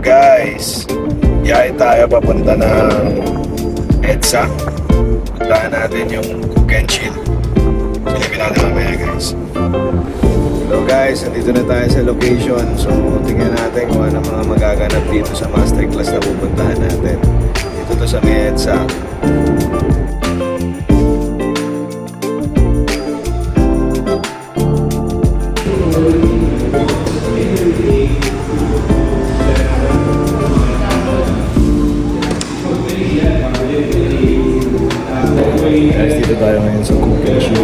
guys, yaya tayo papunta ng EDSA. Puntahan natin yung cook and chill. Silipin natin mamaya guys. Hello guys, nandito na tayo sa location. So tingnan natin kung ano mga magaganap dito sa masterclass na pupuntahan natin. Dito to sa may EDSA. Guys, dito tayo ngayon sa cook and chill.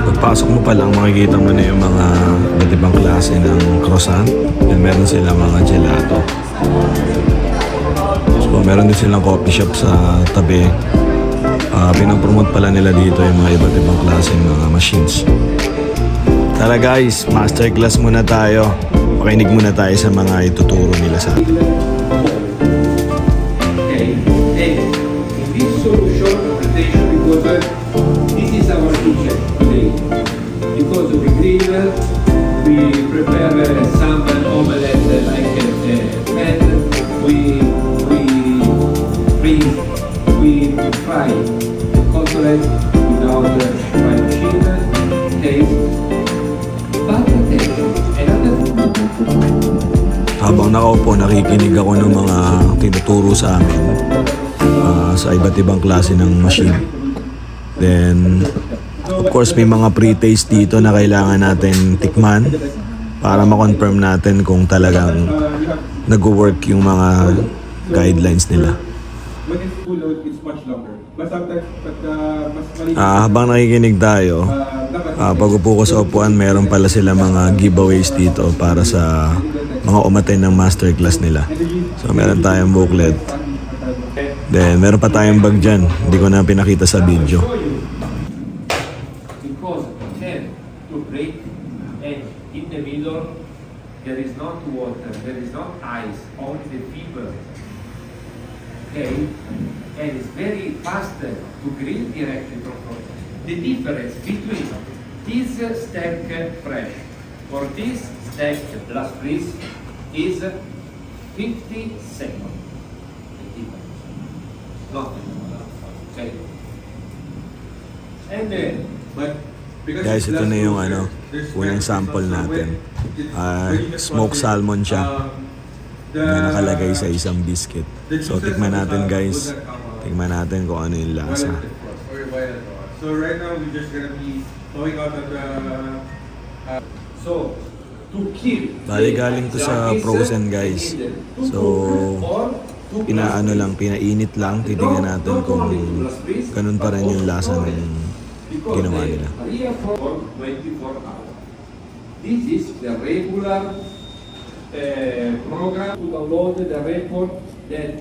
Pagpasok mo pa lang, makikita mo na yung mga iba't ibang klase ng croissant. And meron silang mga gelato. So meron din silang coffee shop sa tabi. Pinopromote pala nila dito yung mga iba't ibang klase ng mga machines. Tara guys, masterclass muna tayo. Pakinig muna tayo sa mga ituturo nila sa atin. Short presentation because this is our kitchen today. Because we grill, we prepare some omelette like pan. We fry cutlet without fry machine. Taste, but attention, another. Habang nakaupo, nakikinig ako ng mga tinuturo sa amin. Sa iba't ibang klase ng machine. Then, of course, may mga pre-taste dito na kailangan natin tikman para ma-confirm natin kung talagang nag-work yung mga guidelines nila. Habang nakikinig tayo, pag upo ko sa upuan, meron pala sila mga giveaways dito para sa mga umattend ng masterclass nila. So, meron tayong booklet. Then, meron pa tayong bag dyan. Hindi ko na pinakita sa video. Because tend to break and in the middle there is not water, there is not ice, only the fiber. Okay? And it's very faster to grill directly from front. The difference between this steak fresh or this steak blast freeze is 50 seconds. Okay. And then, Guys, ito na yung unang sample natin. Smoked salmon siya na nakalagay sa isang biscuit. So, tikman natin guys. Tikman natin kung ano yung lasa. So right now we're just gonna be going out of the so to kill. Bali galing to sa frozen guys. So, pinainit lang. Titingnan natin kung ganun pa rin yung lasa ng ginawa nila. 24 hours. This is the regular program to download the report that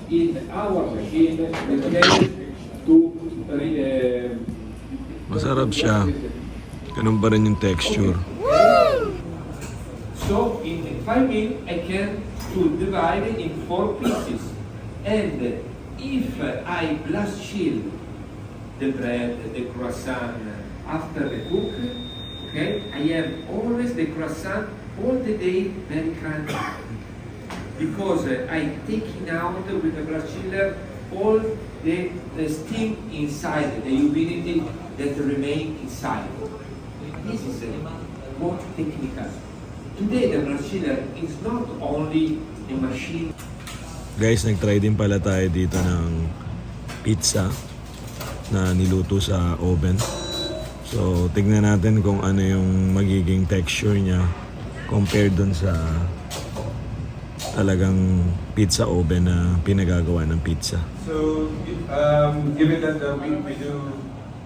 in our machine we take to Masarap siya. Ganun pa rin yung texture. So in 5 minutes I can to divide it in 4 pieces. And if I blast chill the bread, the croissant after the cook, okay, I have always the croissant all the day very crunchy. Because I taking out with the blast chiller all the steam inside, the humidity that remain inside. This is more technical. Today, the blast chiller is not only a machine. Guys, nag-try din pala tayo dito ng pizza na niluto sa oven. So, tignan natin kung ano yung magiging texture niya compared dun sa talagang pizza oven na pinagagawa ng pizza. So given that we do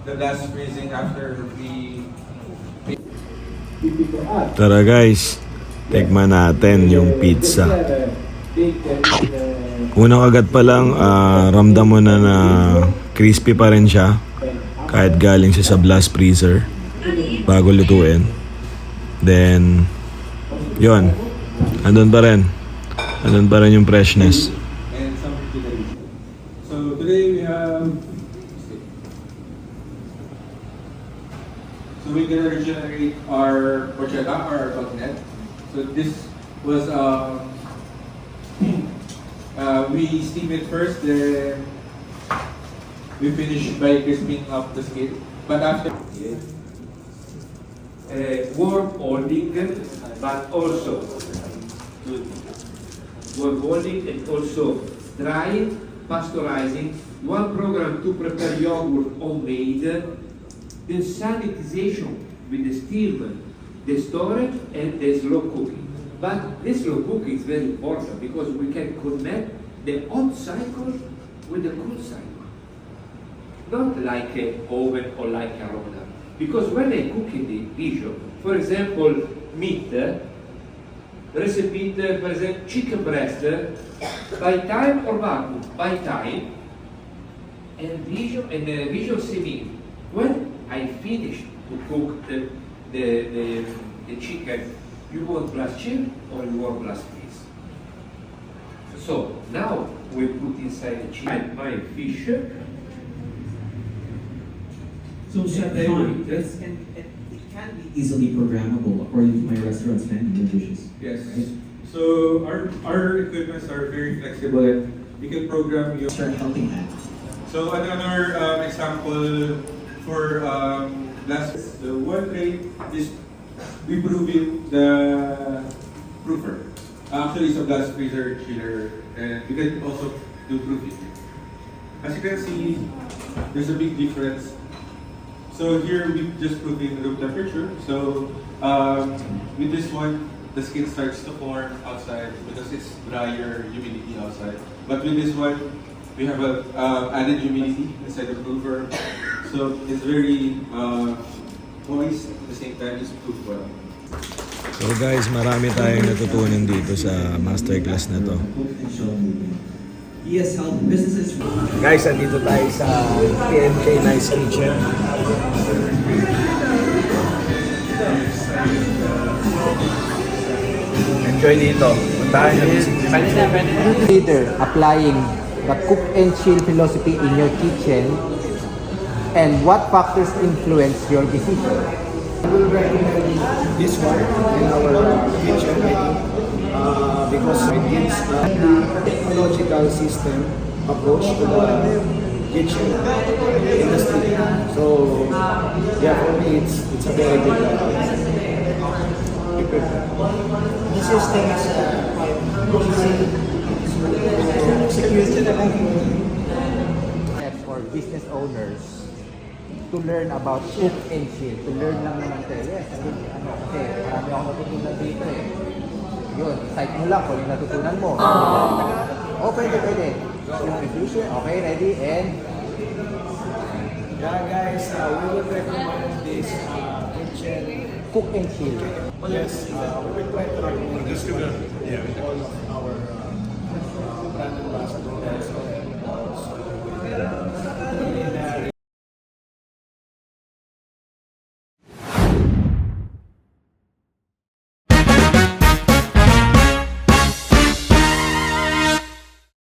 the blast freezing after we Tara guys, tikman natin yung pizza. Unang agad pa lang, ramdam mo na crispy pa rin siya kahit galing siya sa blast freezer bago lutuin. Then, yon, andun pa rin yung freshness. and some vegetarian. So today we have we're gonna regenerate our porchetta or our coconut. So this was we steam it first, then we finish by crisping up the skin. But after warm holding, but also warm holding and also drying, pasteurizing. One program to prepare yogurt homemade, the sanitization with the steam, the storage and the slow cooking. But this slow cooking is very important because we can connect the hot cycle with the cool cycle. Not like an oven or like a roller. Because when I cook in the Bijou, for example, meat, recipe, for example, chicken breast, by time or vacuum? By time. And Bijou semi. When I finish to cook the chicken, you want blast chill or you want blast freeze? So now we put inside the chicken my fish. So Chef They Sean, will- it can be easily programmable according to my restaurant's menu dishes. yes, so our equipments are very flexible and you can program your. Start helping that. So another example for last the one tray is we proving the proofer. Actually, it's a blast freezer chiller, and you can also do proofing. As you can see, there's a big difference. So here we just prove in room temperature. So with this one, the skin starts to form outside because it's drier humidity outside. But with this one, we have a added humidity inside the prover. So it's very moist at the same time it's proof well. So guys, marami tayong natutunan dito sa masterclass na to. He has helped businesses. Guys, andito tayo sa PMK Nice Kitchen. Enjoy dito. Puntahan nyo. Consider applying the cook and chill philosophy in your kitchen, and what factors influence your decision? I will recommend this one in our kitchen, I think, because it gives a technological system approach to the kitchen industry. So, yeah, for me, it's a very good equipment. The system is For business owners to learn about cook and chill, to learn lang naman tayo. Yes, kasi marami akong natutunan dito eh. Yun, site mo lang kung yung natutunan mo. Oh, pwede. Yung infusion, okay, ready, and Yeah, guys, we will recommend this kitchen. cook and chill. Yes, we will try to recommend this to all of our brand ambassadors.